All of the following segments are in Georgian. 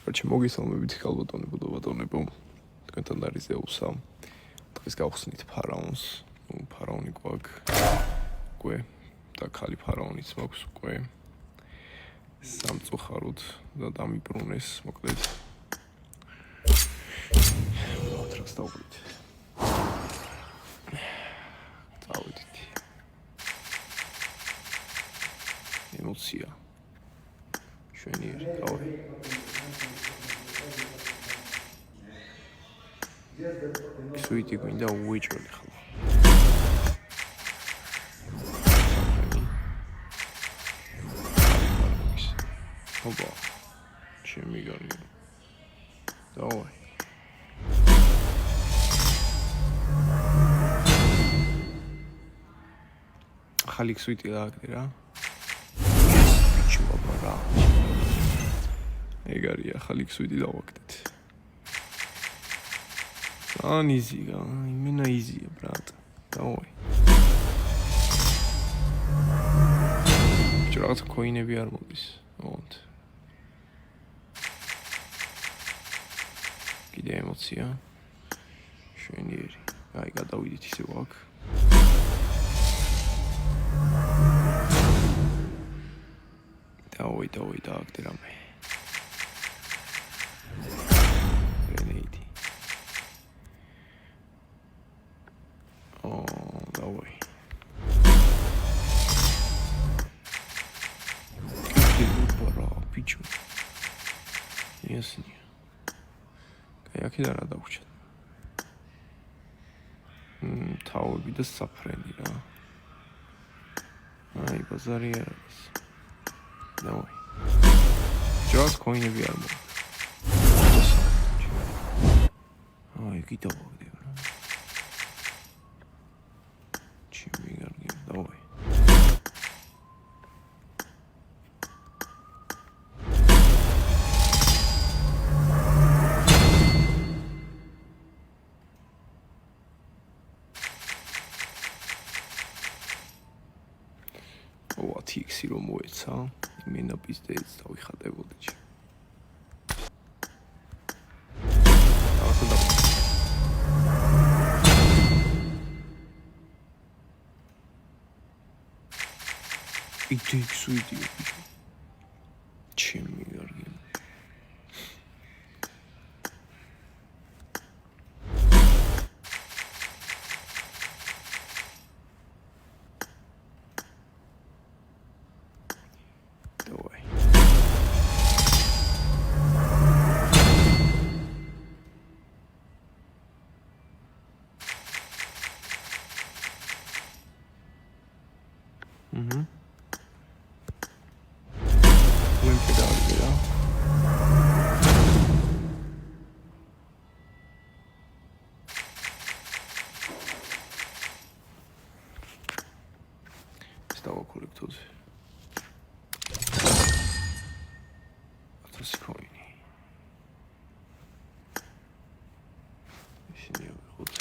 Короче, მოგესალმებით ქალბატონებო და ბატონებო. თქვენთან არის ზეუსა. დღეს გავხსნით ფარაონს. ფარაონი გვაქვს. უკვე და ქალი ფარაონიც მაქვს უკვე. სამწუხაროდ და დამიბრუნეს, მოკლედ. მოთრას დავუყრით. წავედით. ემოცია. შვენიერი, დავე. სვიტი გვინდა უეჭველი ხალხო. ოპა. ჩემი გარგი. დავე. ხალიქ სვიტი გააკეთე რა. ბიჭო აბა. ეგარია, ხალიქ სვიტი დავაკეთეთ. Easy, именно easy, брат. Давай. Вчера коинები არ მოდის. Вот. კიდე ემოცია. შვენიერი. აი, გადავიდით ისე ვაკ. დავი, დააგდე რამე. Давай. Пора, пичу. Ясно. Какие рада учат. Თავები და საფრენი რა. აი, ბაზარი არის. Давай. ჯერ კოინები არ მოვა. აი, კიდევ ვაგდე რა. ჩემი გარგი, давай. ო, TX-ი რომ მოეცა, იმენა პიზდეიც დავიხატებოდი. TX ვიდეო ბიჭო. ჩემი გარგი. Давай. Stava collectose. Atas coini. Isini avიღოთ.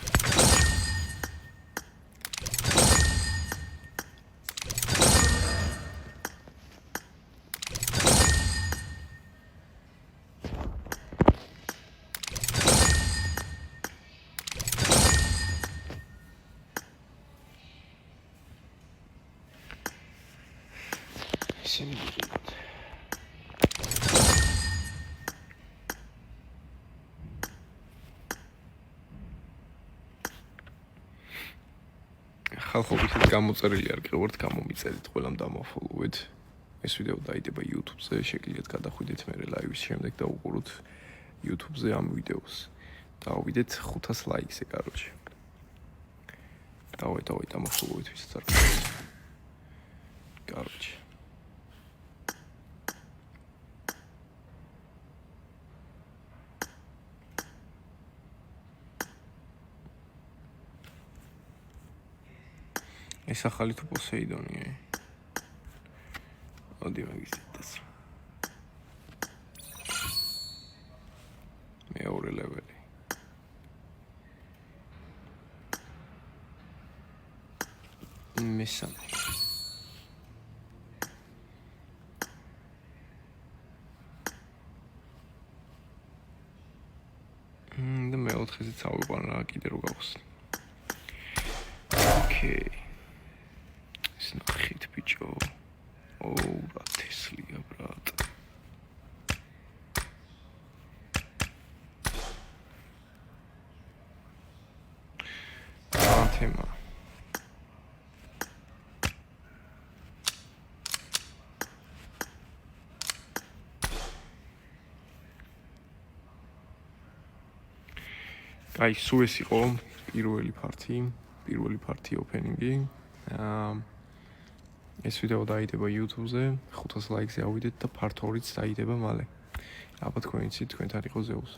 ისინი ვიღოთ. ხალხო, ვისით გამოწერილი არ გიყურთ, გამომიწერით, ყველამ დამაფოლოვეთ. ეს ვიდეო დაიდება YouTube-ზე, შეგიძლიათ გადახვიდეთ მე ლაივის შემდეგ და უყუროთ YouTube-ზე ამ ვიდეოს. დავიდეთ 500 ლაიქზე, короче. დავай, დამაფოლოვეთ ვისაც არ გქონდათ. короче. ეს ახალი თუ პოსეიდონია. ოდი მაგისიტეს. მეორე ლეველი. მესამე. მეოთხეზეც ავიყვან რა კიდე რო გავხსნი. ოკეი. ეს ნახეთ ბიჭო. რა თესლია ბრატ. თემა. აი, სულ ეს იყო პირველი ფართი ოპენინგი. ეს ვიდეო დაიდება YouTube-ზე, 500 ლაიქზე ავიდეთ და part 2-იც დაიდება მალე. აბა თქვენ იცით, თქვენთან იყო ზეუს.